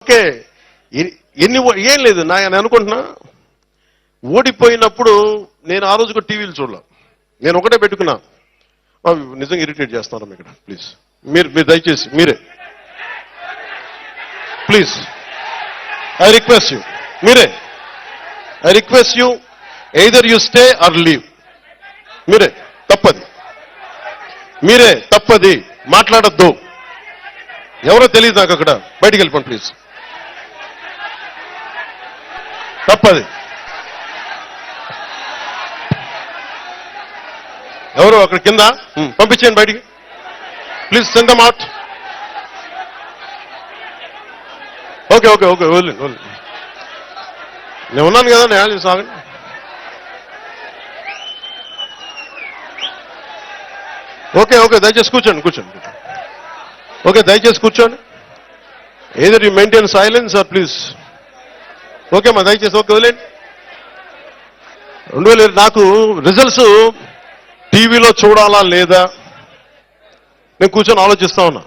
Okay ఏం లేదు నేను అనుకుంటున్నా ఓడిపోయినప్పుడు నేను ఆ రోజు కూడా టీవీలు చూడలే. నేను ఒకటే పెట్టుకున్నా, నిజంగా ఇరిటేట్ చేస్తున్నాను ఇక్కడ, ప్లీజ్ మీరు దయచేసి మీరే ప్లీజ్ ఐ రిక్వెస్ట్ యూ, మీరే I request you, either you stay are leave. మీరే తప్పది మాట్లాడద్దు. ఎవరో తెలియదు నాకు, అక్కడ బయటికి వెళ్ళిపోండి ప్లీజ్. తప్పది. ఎవరు అక్కడ కింద పంపించేయండి బయటికి please, send them out. Okay okay okay వదిలే నేను ఉన్నాను కదా, నేను సాగండి. ఓకే ఓకే దయచేసి కూర్చోండి. ఓకే దయచేసి కూర్చోండి. Either you maintain silence or please. Okay మా దయచేసి ఓకే వదిలేండి. 2000 నాకు రిజల్ట్స్ టీవీలో చూడాలా లేదా నేను కూర్చొని ఆలోచిస్తా ఉన్నా.